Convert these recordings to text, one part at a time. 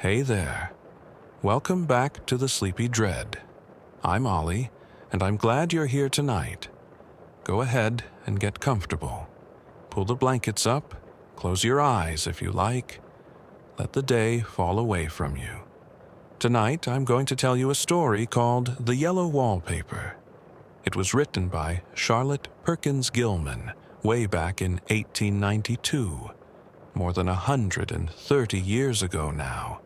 Hey there. Welcome back to the Sleepy Dread. I'm Ollie, and I'm glad you're here tonight. Go ahead and get comfortable. Pull the blankets up, close your eyes if you like. Let the day fall away from you. Tonight, I'm going to tell you a story called The Yellow Wallpaper. It was written by Charlotte Perkins Gilman way back in 1892, more than 130 years ago now.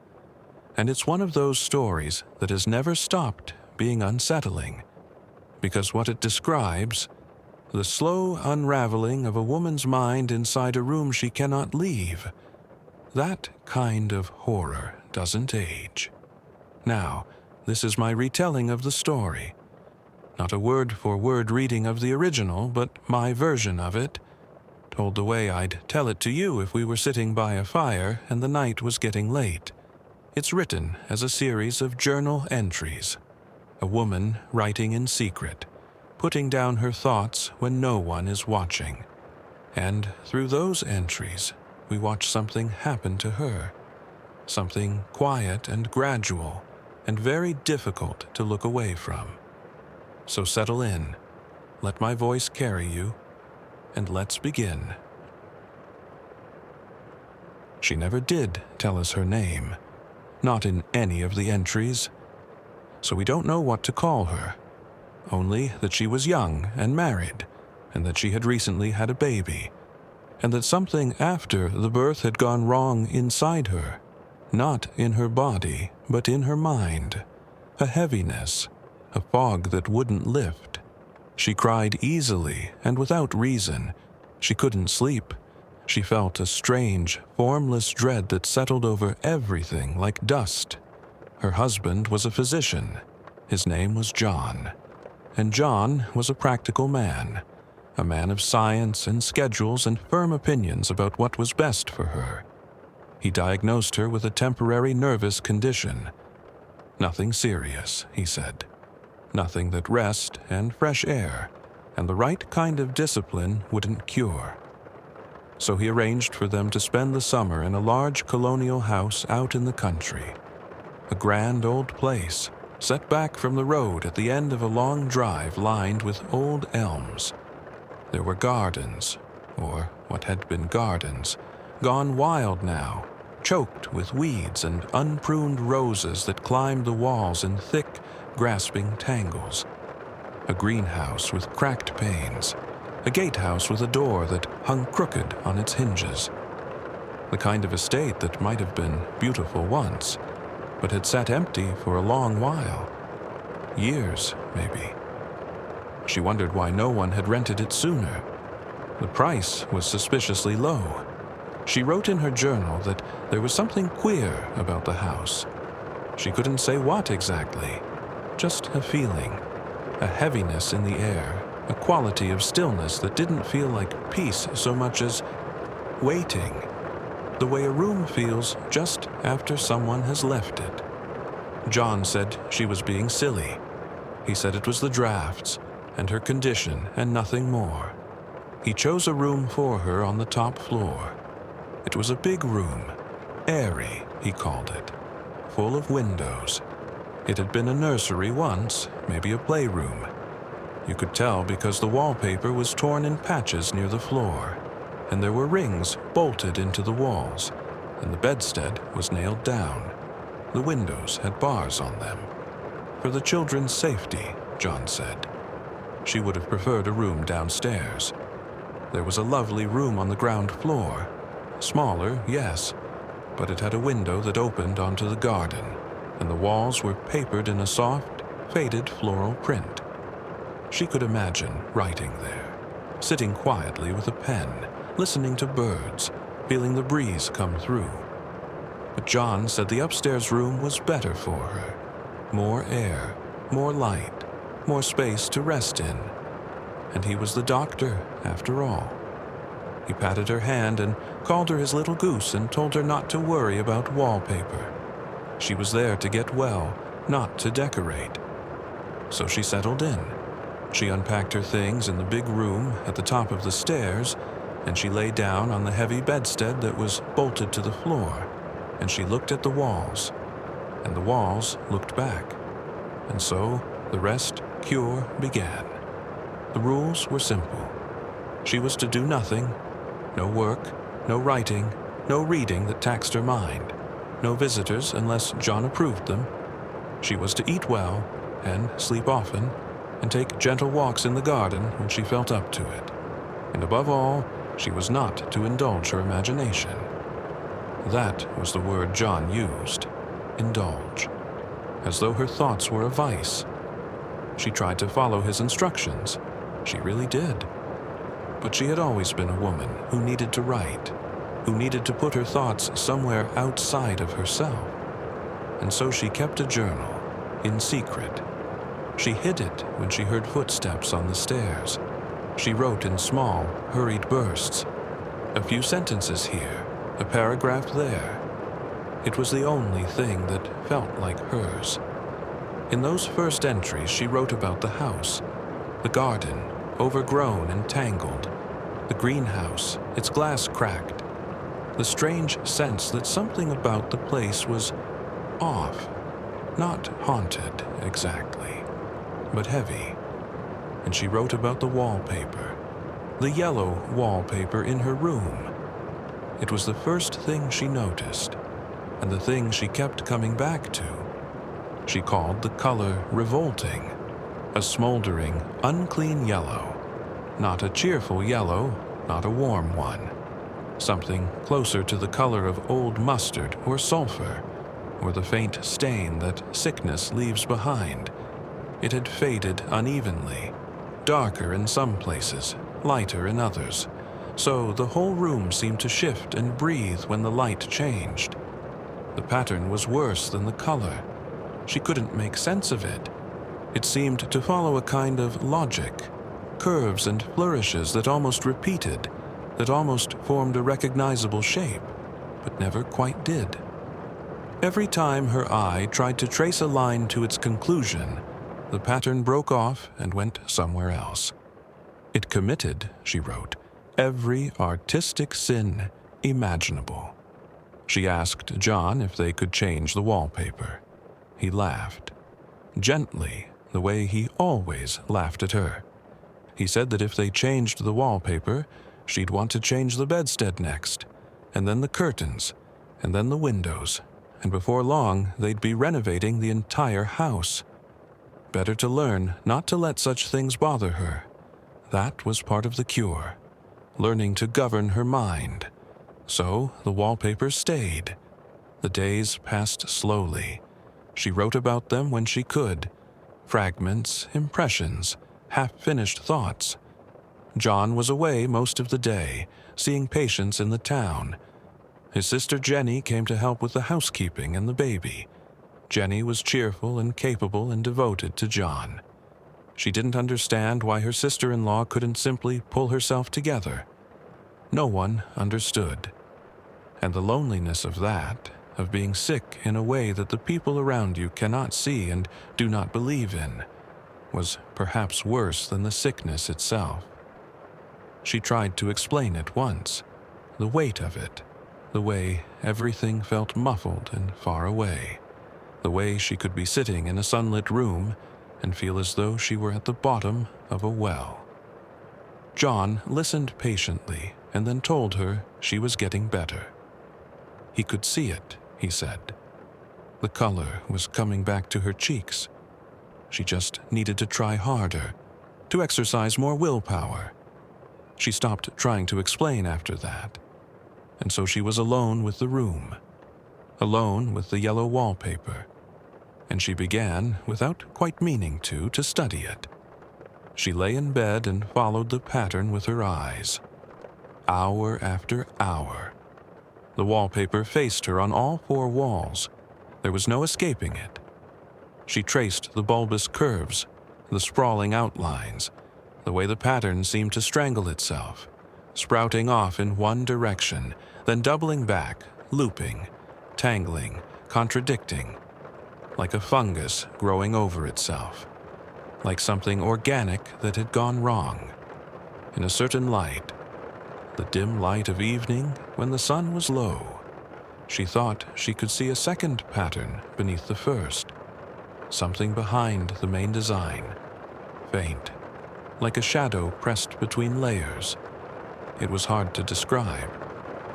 And it's one of those stories that has never stopped being unsettling, because what it describes, the slow unraveling of a woman's mind inside a room she cannot leave, that kind of horror doesn't age. Now, this is my retelling of the story. Not a word-for-word reading of the original, but my version of it, told the way I'd tell it to you if we were sitting by a fire and the night was getting late. It's written as a series of journal entries. A woman writing in secret, putting down her thoughts when no one is watching. And through those entries, we watch something happen to her. Something quiet and gradual, and very difficult to look away from. So settle in, let my voice carry you, and let's begin. She never did tell us her name, not in any of the entries, so we don't know what to call her, only that she was young and married, and that she had recently had a baby, and that something after the birth had gone wrong inside her, not in her body, but in her mind, a heaviness, a fog that wouldn't lift. She cried easily and without reason. She couldn't sleep. She felt a strange, formless dread that settled over everything like dust. Her husband was a physician. His name was John. And John was a practical man, a man of science and schedules and firm opinions about what was best for her. He diagnosed her with a temporary nervous condition. Nothing serious, he said. Nothing that rest and fresh air and the right kind of discipline wouldn't cure. So he arranged for them to spend the summer in a large colonial house out in the country. A grand old place, set back from the road at the end of a long drive lined with old elms. There were gardens, or what had been gardens, gone wild now, choked with weeds and unpruned roses that climbed the walls in thick, grasping tangles. A greenhouse with cracked panes, a gatehouse with a door that hung crooked on its hinges. The kind of estate that might have been beautiful once, but had sat empty for a long while. Years, maybe. She wondered why no one had rented it sooner. The price was suspiciously low. She wrote in her journal that there was something queer about the house. She couldn't say what exactly. Just a feeling, a heaviness in the air, a quality of stillness that didn't feel like peace so much as waiting, the way a room feels just after someone has left it. John said she was being silly. He said it was the drafts and her condition and nothing more. He chose a room for her on the top floor. It was a big room, eerie, he called it, full of windows. It had been a nursery once, maybe a playroom. You could tell because the wallpaper was torn in patches near the floor, and there were rings bolted into the walls, and the bedstead was nailed down. The windows had bars on them. For the children's safety, John said. She would have preferred a room downstairs. There was a lovely room on the ground floor. Smaller, yes, but it had a window that opened onto the garden, and the walls were papered in a soft, faded floral print. She could imagine writing there, sitting quietly with a pen, listening to birds, feeling the breeze come through. But John said the upstairs room was better for her. More air, more light, more space to rest in. And he was the doctor, after all. He patted her hand and called her his little goose and told her not to worry about wallpaper. She was there to get well, not to decorate. So she settled in. She unpacked her things in the big room at the top of the stairs, and she lay down on the heavy bedstead that was bolted to the floor. and she looked at the walls, and the walls looked back. And so the rest cure began. The rules were simple. She was to do nothing, no work, no writing, no reading that taxed her mind, no visitors unless John approved them. She was to eat well and sleep often and take gentle walks in the garden when she felt up to it. And above all, she was not to indulge her imagination. That was the word John used, indulge, as though her thoughts were a vice. She tried to follow his instructions. She really did. But she had always been a woman who needed to write, who needed to put her thoughts somewhere outside of herself. And so she kept a journal, in secret. She hid it when she heard footsteps on the stairs. She wrote in small, hurried bursts. A few sentences here, a paragraph there. It was the only thing that felt like hers. In those first entries, she wrote about the house, the garden, overgrown and tangled, the greenhouse, its glass cracked, the strange sense that something about the place was off, not haunted exactly, but heavy. And she wrote about the wallpaper, the yellow wallpaper in her room. It was the first thing she noticed, and the thing she kept coming back to. She called the color revolting, a smoldering, unclean yellow, not a cheerful yellow, not a warm one, something closer to the color of old mustard or sulfur, or the faint stain that sickness leaves behind. It had faded unevenly, darker in some places, lighter in others, so the whole room seemed to shift and breathe when the light changed. The pattern was worse than the color. She couldn't make sense of it. It seemed to follow a kind of logic, curves and flourishes that almost repeated, that almost formed a recognizable shape, but never quite did. Every time her eye tried to trace a line to its conclusion, the pattern broke off and went somewhere else. It committed, she wrote, every artistic sin imaginable. She asked John if they could change the wallpaper. He laughed, gently, the way he always laughed at her. He said that if they changed the wallpaper, she'd want to change the bedstead next, and then the curtains, and then the windows, and before long they'd be renovating the entire house. Better to learn not to let such things bother her. That was part of the cure, learning to govern her mind. So the wallpaper stayed. The days passed slowly. She wrote about them when she could, fragments, impressions, half-finished thoughts. John was away most of the day, seeing patients in the town. His sister Jenny came to help with the housekeeping and the baby. Jenny was cheerful and capable and devoted to John. She didn't understand why her sister-in-law couldn't simply pull herself together. No one understood. And the loneliness of that, of being sick in a way that the people around you cannot see and do not believe in, was perhaps worse than the sickness itself. She tried to explain it once, the weight of it, the way everything felt muffled and far away, the way she could be sitting in a sunlit room and feel as though she were at the bottom of a well. John listened patiently and then told her she was getting better. He could see it, he said. The color was coming back to her cheeks. She just needed to try harder, to exercise more willpower. She stopped trying to explain after that, and so she was alone with the room, alone with the yellow wallpaper, and she began, without quite meaning to study it. She lay in bed and followed the pattern with her eyes. Hour after hour. The wallpaper faced her on all four walls. There was no escaping it. She traced the bulbous curves, the sprawling outlines, the way the pattern seemed to strangle itself, sprouting off in one direction, then doubling back, looping, tangling, contradicting, like a fungus growing over itself, like something organic that had gone wrong. In a certain light, the dim light of evening when the sun was low, She thought she could see a second pattern beneath the first, something behind the main design, faint, like a shadow pressed between layers. It was hard to describe,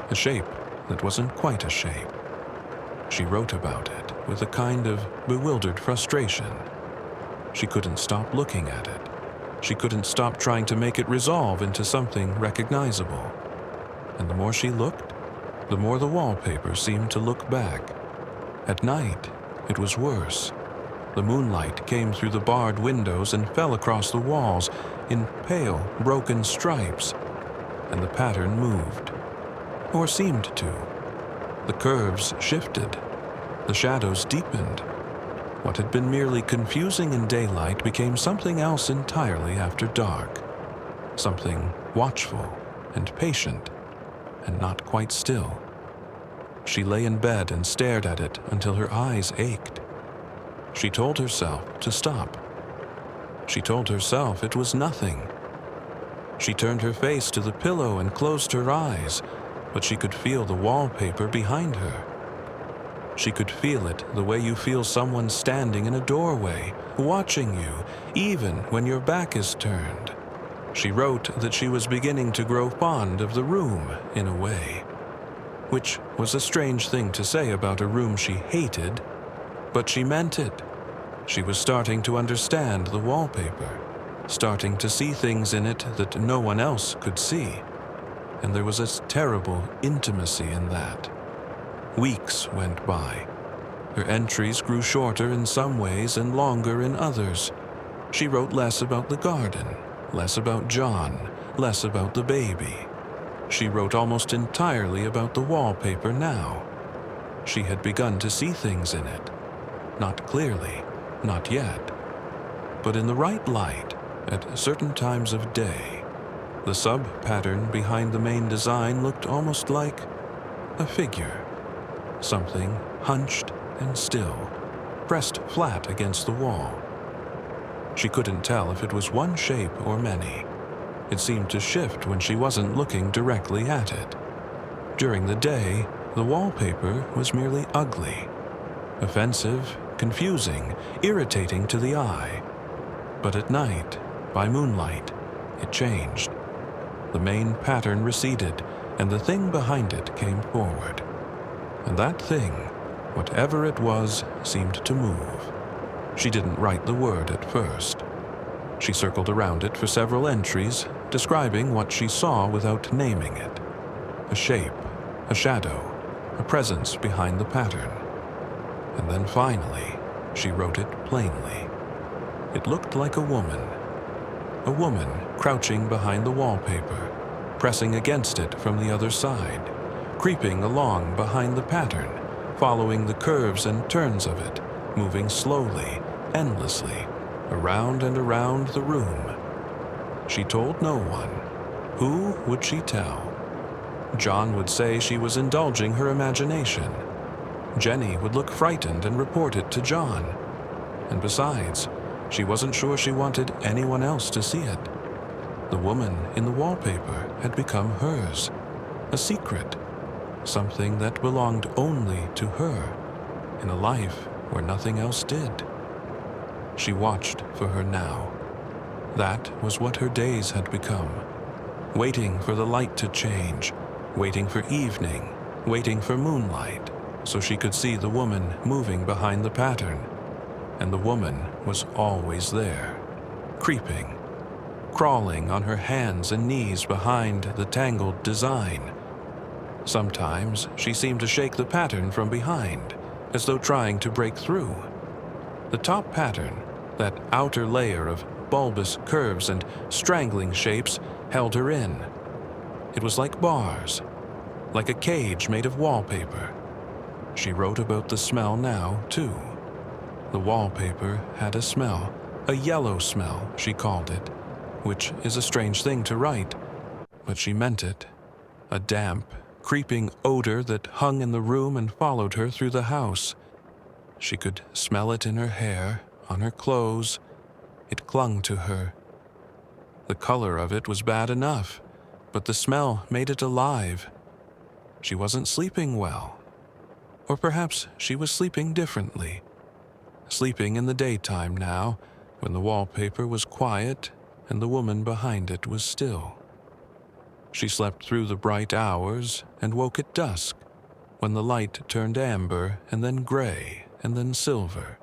a shape that wasn't quite a shape. She wrote about it with a kind of bewildered frustration. She couldn't stop looking at it. She couldn't stop trying to make it resolve into something recognizable. And the more she looked, the more the wallpaper seemed to look back. At night, it was worse. The moonlight came through the barred windows and fell across the walls in pale, broken stripes, and the pattern moved, or seemed to. The curves shifted. The shadows deepened. What had been merely confusing in daylight became something else entirely after dark. Something watchful and patient, and not quite still. She lay in bed and stared at it until her eyes ached. She told herself to stop. She told herself it was nothing. She turned her face to the pillow and closed her eyes, but she could feel the wallpaper behind her. She could feel it the way you feel someone standing in a doorway, watching you, even when your back is turned. She wrote that she was beginning to grow fond of the room, in a way, which was a strange thing to say about a room she hated, but she meant it. She was starting to understand the wallpaper, starting to see things in it that no one else could see, and there was a terrible intimacy in that. Weeks went by. Her entries grew shorter in some ways and longer in others. She wrote less about the garden, less about John, less about the baby. She wrote almost entirely about the wallpaper now. She had begun to see things in it. Not clearly, not yet, but in the right light, at certain times of day. The sub-pattern behind the main design looked almost like a figure, something hunched and still, pressed flat against the wall. She couldn't tell if it was one shape or many. It seemed to shift when she wasn't looking directly at it. During the day, the wallpaper was merely ugly, offensive, confusing, irritating to the eye. But at night, by moonlight, it changed. The main pattern receded, and the thing behind it came forward. And that thing, whatever it was, seemed to move. She didn't write the word at first. She circled around it for several entries, describing what she saw without naming it. A shape, a shadow, a presence behind the pattern. And then finally, she wrote it plainly. It looked like a woman crouching behind the wallpaper, pressing against it from the other side, creeping along behind the pattern, following the curves and turns of it, moving slowly, endlessly, around and around the room. She told no one. Who would she tell? John would say she was indulging her imagination. Jenny would look frightened and report it to John. And besides, she wasn't sure she wanted anyone else to see it. The woman in the wallpaper had become hers, a secret, something that belonged only to her, in a life where nothing else did. She watched for her now. That was what her days had become. Waiting for the light to change, waiting for evening, waiting for moonlight, so she could see the woman moving behind the pattern. And the woman was always there, creeping, crawling on her hands and knees behind the tangled design. Sometimes she seemed to shake the pattern from behind, as though trying to break through. The top pattern, that outer layer of bulbous curves and strangling shapes, held her in. It was like bars, like a cage made of wallpaper. She wrote about the smell now, too. The wallpaper had a smell, a yellow smell, she called it, which is a strange thing to write, but she meant it. A damp, creeping odor that hung in the room and followed her through the house. She could smell it in her hair, on her clothes. It clung to her. The color of it was bad enough, but the smell made it alive. She wasn't sleeping well. Or perhaps she was sleeping differently. Sleeping in the daytime now, when the wallpaper was quiet and the woman behind it was still. She slept through the bright hours and woke at dusk, when the light turned amber and then gray and then silver.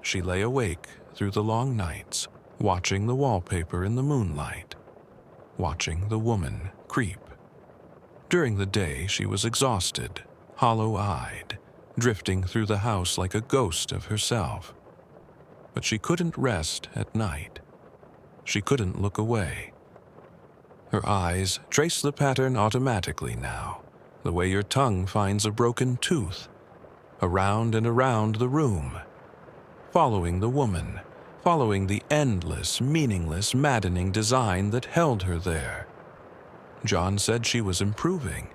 She lay awake through the long nights, watching the wallpaper in the moonlight, watching the woman creep. During the day she was exhausted, hollow-eyed, drifting through the house like a ghost of herself. But she couldn't rest at night. She couldn't look away. Her eyes traced the pattern automatically now, the way your tongue finds a broken tooth, around and around the room, following the woman, following the endless, meaningless, maddening design that held her there. John said she was improving.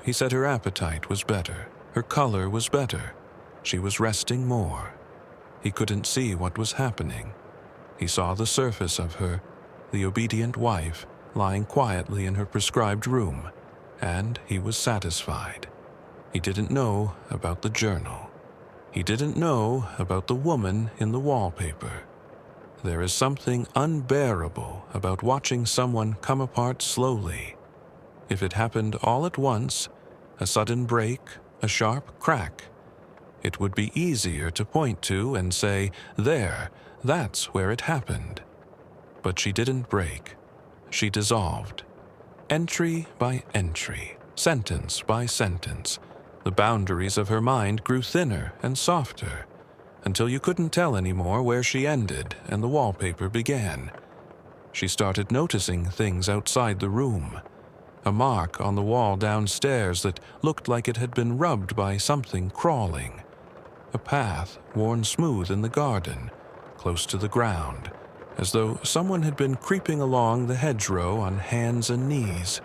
He said her appetite was better, her color was better, she was resting more. He couldn't see what was happening. He saw the surface of her, the obedient wife, lying quietly in her prescribed room, and he was satisfied. He didn't know about the journal. He didn't know about the woman in the wallpaper. There is something unbearable about watching someone come apart slowly. If it happened all at once, a sudden break, a sharp crack, it would be easier to point to and say, "There, that's where it happened." But she didn't break. She dissolved. Entry by entry, sentence by sentence, the boundaries of her mind grew thinner and softer, until you couldn't tell anymore where she ended and the wallpaper began. She started noticing things outside the room. A mark on the wall downstairs that looked like it had been rubbed by something crawling. A path worn smooth in the garden, close to the ground, as though someone had been creeping along the hedgerow on hands and knees.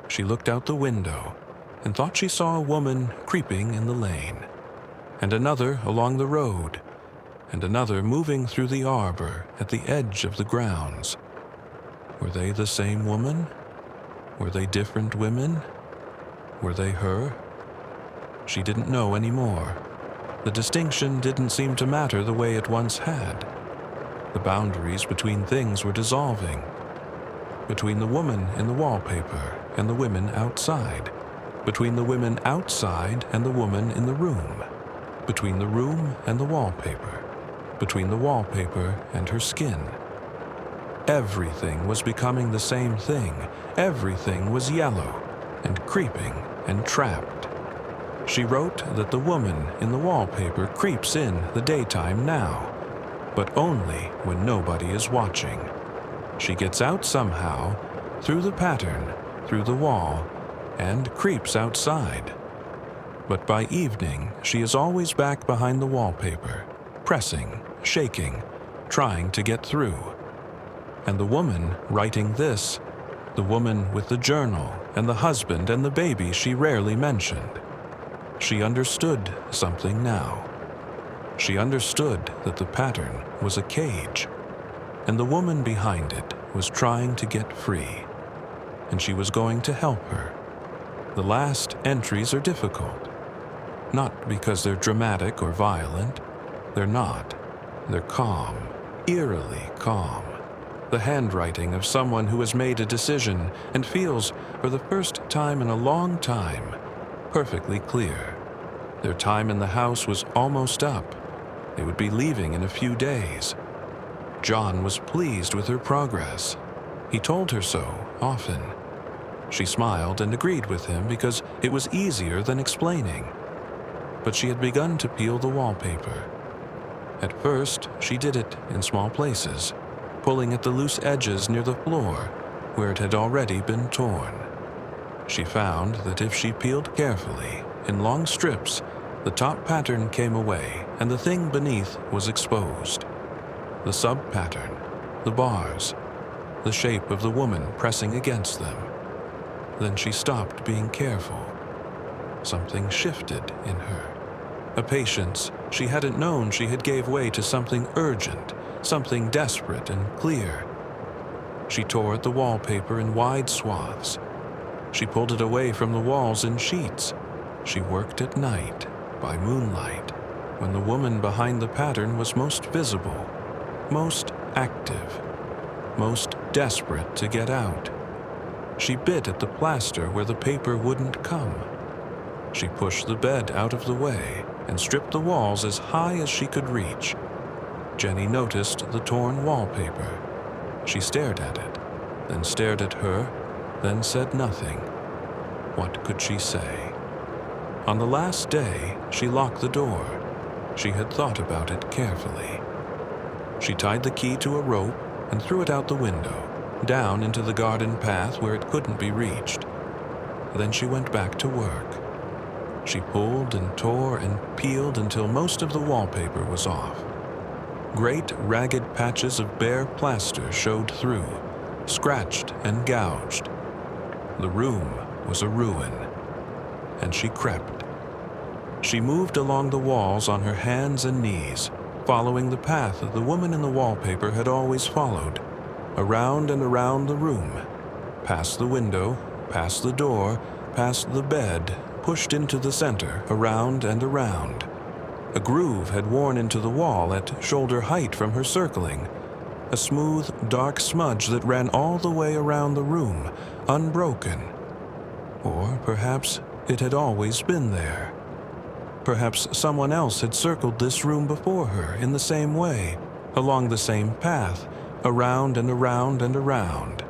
She looked out the window and thought she saw a woman creeping in the lane, and another along the road, and another moving through the arbor at the edge of the grounds. Were they the same woman? Were they different women? Were they her? She didn't know anymore. The distinction didn't seem to matter the way it once had. The boundaries between things were dissolving. Between the woman in the wallpaper and the women outside. Between the women outside and the woman in the room. Between the room and the wallpaper. Between the wallpaper and her skin. Everything was becoming the same thing. Everything was yellow and creeping and trapped. She wrote that the woman in the wallpaper creeps in the daytime now, but only when nobody is watching. She gets out somehow, through the pattern, through the wall, and creeps outside. But by evening, she is always back behind the wallpaper, pressing, shaking, trying to get through. And the woman writing this, the woman with the journal and the husband and the baby she rarely mentioned, she understood something now. She understood that the pattern was a cage, and the woman behind it was trying to get free, and she was going to help her. The last entries are difficult, not because they're dramatic or violent. They're not. They're calm, eerily calm. The handwriting of someone who has made a decision and feels, for the first time in a long time, perfectly clear. Their time in the house was almost up. They would be leaving in a few days. John was pleased with her progress. He told her so often. She smiled and agreed with him because it was easier than explaining. But she had begun to peel the wallpaper. At first, she did it in small places, pulling at the loose edges near the floor where it had already been torn. She found that if she peeled carefully, in long strips, the top pattern came away and the thing beneath was exposed. The sub-pattern, the bars, the shape of the woman pressing against them. Then she stopped being careful. Something shifted in her. A patience she hadn't known she had gave way to something urgent, something desperate and clear. She tore at the wallpaper in wide swaths. She pulled it away from the walls in sheets. She worked at night, by moonlight, when the woman behind the pattern was most visible, most active, most desperate to get out. She bit at the plaster where the paper wouldn't come. She pushed the bed out of the way and stripped the walls as high as she could reach. Jenny noticed the torn wallpaper. She stared at it, then stared at her, then said nothing. What could she say? On the last day, she locked the door. She had thought about it carefully. She tied the key to a rope and threw it out the window, down into the garden path where it couldn't be reached. Then she went back to work. She pulled and tore and peeled until most of the wallpaper was off. Great ragged patches of bare plaster showed through, scratched and gouged. The room was a ruin, and she crept. She moved along the walls on her hands and knees, following the path that the woman in the wallpaper had always followed, around and around the room, past the window, past the door, past the bed, pushed into the center, around and around. A groove had worn into the wall at shoulder height from her circling, a smooth, dark smudge that ran all the way around the room, unbroken. Or perhaps it had always been there. Perhaps someone else had circled this room before her in the same way, along the same path, around and around and around.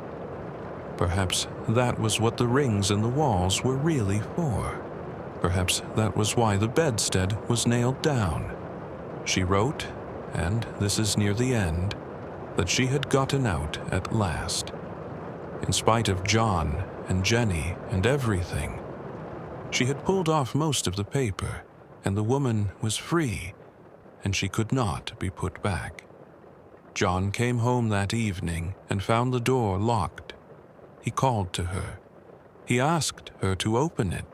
Perhaps that was what the rings in the walls were really for. Perhaps that was why the bedstead was nailed down. She wrote, and this is near the end, that she had gotten out at last. In spite of John and Jenny and everything, she had pulled off most of the paper, and the woman was free, and she could not be put back. John came home that evening and found the door locked. He called to her. He asked her to open it.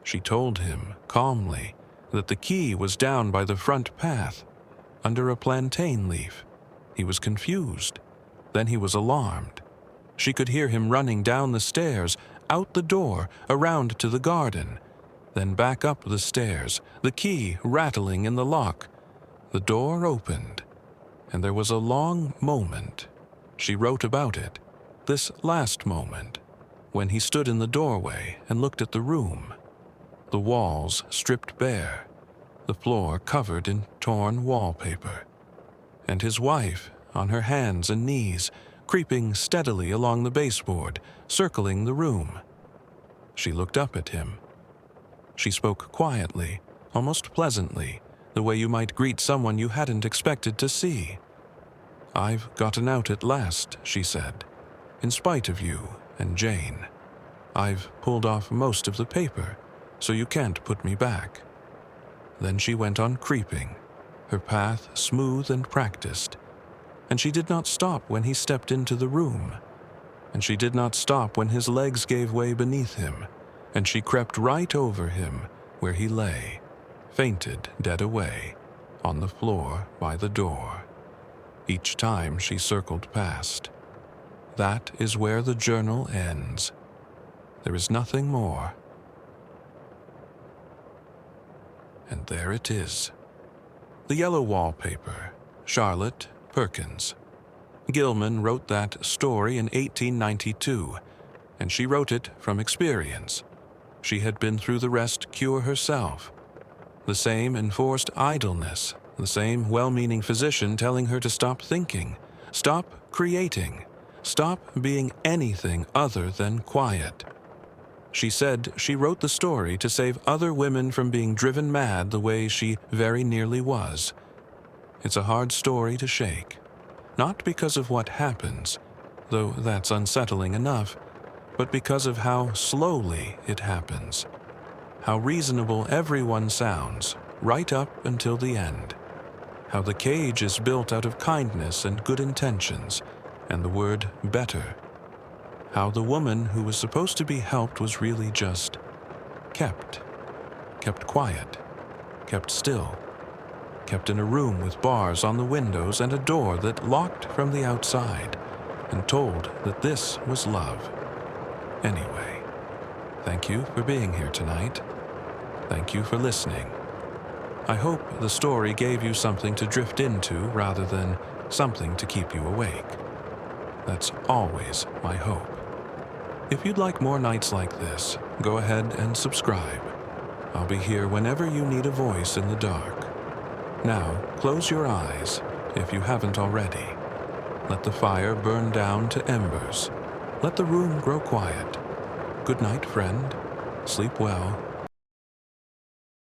She told him, calmly, that the key was down by the front path, under a plantain leaf. He was confused. Then he was alarmed. She could hear him running down the stairs, out the door, around to the garden, then back up the stairs, the key rattling in the lock. The door opened, and there was a long moment. She wrote about it, this last moment, when he stood in the doorway and looked at the room. The walls stripped bare, the floor covered in torn wallpaper, and his wife on her hands and knees, creeping steadily along the baseboard, circling the room. She looked up at him. She spoke quietly, almost pleasantly, the way you might greet someone you hadn't expected to see. "I've gotten out at last," she said, "in spite of you and Jane. I've pulled off most of the paper, so you can't put me back." Then she went on creeping, her path smooth and practiced, and she did not stop when he stepped into the room, and she did not stop when his legs gave way beneath him, and she crept right over him where he lay, fainted dead away, on the floor by the door. Each time she circled past. That is where the journal ends. There is nothing more. And there it is. The Yellow Wallpaper, Charlotte Perkins. Gilman wrote that story in 1892, and she wrote it from experience. She had been through the rest cure herself. The same enforced idleness, the same well-meaning physician telling her to stop thinking, stop creating, stop being anything other than quiet. She said she wrote the story to save other women from being driven mad the way she very nearly was. It's a hard story to shake, not because of what happens, though that's unsettling enough, but because of how slowly it happens, how reasonable everyone sounds, right up until the end, how the cage is built out of kindness and good intentions, and the word better, how the woman who was supposed to be helped was really just kept quiet, kept still, kept in a room with bars on the windows and a door that locked from the outside, and told that this was love. Anyway, thank you for being here tonight. Thank you for listening. I hope the story gave you something to drift into rather than something to keep you awake. That's always my hope. If you'd like more nights like this, go ahead and subscribe. I'll be here whenever you need a voice in the dark. Now, close your eyes if you haven't already. Let the fire burn down to embers. Let the room grow quiet. Good night, friend. Sleep well.